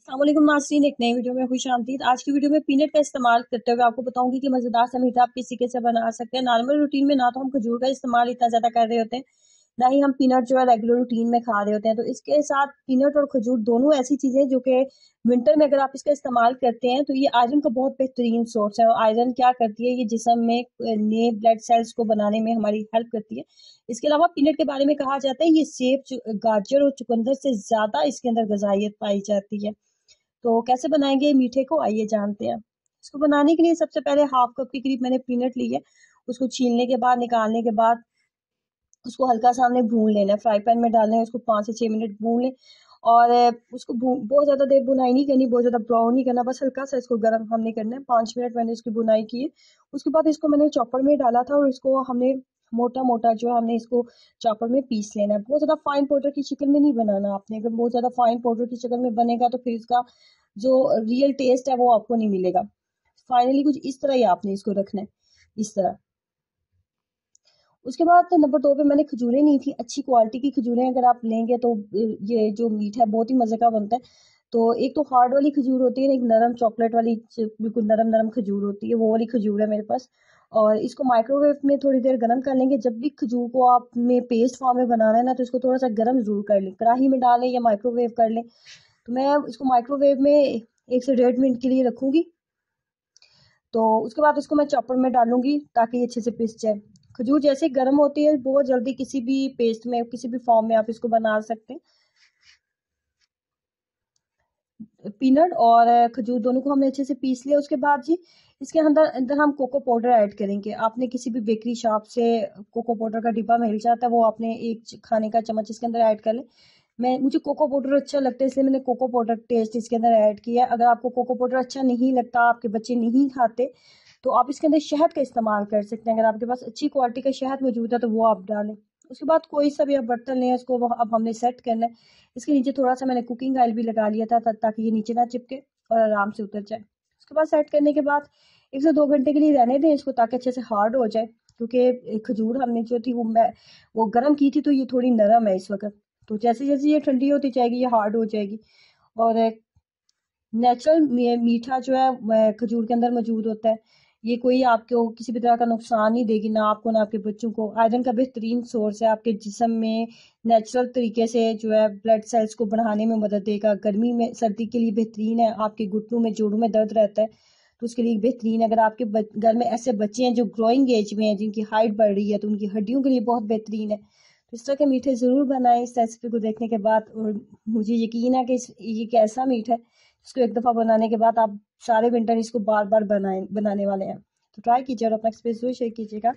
अस्सलामुअलैकुम नाज़रीन, एक नई वीडियो में खुश आमदीद। आज की वीडियो में पीनट का इस्तेमाल करते हुए आपको बताऊंगी कि मज़ेदार सा मीठा आप किस तरीके से बना सकते हैं। नॉर्मल रूटीन में ना तो हम खजूर का इस्तेमाल इतना ज़्यादा कर रहे होते हैं, ना ही हम पीनट जो है रेगुलर रूटीन में खा रहे होते हैं। तो इसके साथ पीनट और खजूर दोनों ऐसी चीज़ें जो कि विंटर में अगर आप इसका इस्तेमाल करते हैं तो ये आयरन का बहुत बेहतरीन सोर्स है। और आयरन क्या करती है, ये जिस्म में नए ब्लड सेल्स को बनाने में हमारी हेल्प करती है। इसके अलावा पीनट के बारे में कहा जाता है ये सेब, गाजर और चुकंदर से ज़्यादा इसके अंदर गजाइयत पाई जाती है। तो कैसे बनाएंगे मीठे को, आइए जानते हैं। इसको बनाने के लिए सबसे पहले हाफ कप के करीब मैंने पीनट ली है। उसको छीलने के बाद, निकालने के बाद उसको हल्का सा हमने भून लेना है। फ्राई पैन में डालना है, उसको 5 से 6 मिनट भून लें। और उसको बहुत ज़्यादा देर भुनाई नहीं करनी, बहुत ज़्यादा ब्राउन नहीं करना, बस हल्का सा इसको गर्म हमने करना है। 5 मिनट मैंने इसकी भुनाई की है। उसके बाद इसको मैंने चॉपर में डाला था और इसको हमने मोटा मोटा जो है हमने इसको चॉपर में पीस लेना है। बहुत ज़्यादा फाइन पाउडर की शक्ल में नहीं बनाना आपने। अगर बहुत ज़्यादा फाइन पाउडर की शक्ल में बनेगा तो फिर इसका जो रियल टेस्ट है वो आपको नहीं मिलेगा। फाइनली कुछ इस तरह ही आपने इसको रखना है, इस तरह। उसके बाद नंबर 2 पे मैंने खजूरें ली थी। अच्छी क्वालिटी की खजूरें अगर आप लेंगे तो ये जो मीठा है बहुत ही मज़े का बनता है। तो एक तो हार्ड वाली खजूर होती है, एक नरम चॉकलेट वाली बिल्कुल नरम नरम खजूर होती है, वो वाली खजूर है मेरे पास। और इसको माइक्रोवेव में थोड़ी देर गर्म कर लेंगे। जब भी खजूर को आप में पेस्ट फॉर्म में बनाना है ना, तो इसको थोड़ा सा गर्म जरूर कर लें, कढ़ाई में डालें या माइक्रोवेव कर लें। तो मैं इसको माइक्रोवेव में 1 से 1.5 मिनट के लिए रखूंगी। तो उसके बाद उसको मैं चॉपर में डालूंगी ताकि ये अच्छे से पिस जाए। खजूर जैसे गर्म होती है बहुत जल्दी किसी भी पेस्ट में, किसी भी फॉर्म में आप इसको बना सकते हैं। पीनट और खजूर दोनों को हमने अच्छे से पीस लिया। उसके बाद जी इसके अंदर अंदर हम कोको पाउडर ऐड करेंगे। आपने किसी भी बेकरी शॉप से कोको पाउडर का डिब्बा मिल जाता है, वो आपने एक खाने का चम्मच इसके अंदर ऐड कर लें। मुझे कोको पाउडर अच्छा लगता है इसलिए मैंने कोको पाउडर टेस्ट इसके अंदर ऐड किया। अगर आपको कोको पाउडर अच्छा नहीं लगता, आपके बच्चे नहीं खाते, तो आप इसके अंदर शहद का इस्तेमाल कर सकते हैं। अगर आपके पास अच्छी क्वालिटी का शहद मौजूद है तो वो आप डालें। उसके बाद कोई सा भी आप बर्तन लें, उसको अब हमने सेट करना है। इसके नीचे थोड़ा सा मैंने कुकिंग ऑयल भी लगा लिया था ताकि ये नीचे ना चिपके और आराम से उतर जाए। उसके बाद सेट करने के बाद 1 से 2 घंटे के लिए रहने दें इसको ताकि अच्छे से हार्ड हो जाए। क्योंकि खजूर हमने जो थी वो गर्म की थी, तो ये थोड़ी नरम है इस वक्त। तो जैसे जैसे ये ठंडी होती जाएगी ये हार्ड हो जाएगी। और नेचुरल मीठा जो है खजूर के अंदर मौजूद होता है। ये कोई आपको किसी भी तरह का नुकसान नहीं देगी, ना आपको ना आपके बच्चों को। आयरन का बेहतरीन सोर्स है, आपके जिस्म में नेचुरल तरीके से जो है ब्लड सेल्स को बढ़ाने में मदद देगा। गर्मी में, सर्दी के लिए बेहतरीन है। आपके घुटनों में, जोड़ों में दर्द रहता है तो उसके लिए बेहतरीन है। अगर आपके घर में ऐसे बच्चे हैं जो ग्रोइंग एज में हैं, जिनकी हाइट बढ़ रही है, तो उनकी हड्डियों के लिए बहुत बेहतरीन है। तो इस तरह के मीठे ज़रूर बनाएं इस रेसिपी को देखने के बाद। और मुझे यकीन है कि ये कैसा मीठा है, इसको एक दफ़ा बनाने के बाद आप सारे विंटर इसको बार बार बनाने वाले हैं। तो ट्राई कीजिए और अपना एक्सपीरियंस जरूर शेयर कीजिएगा।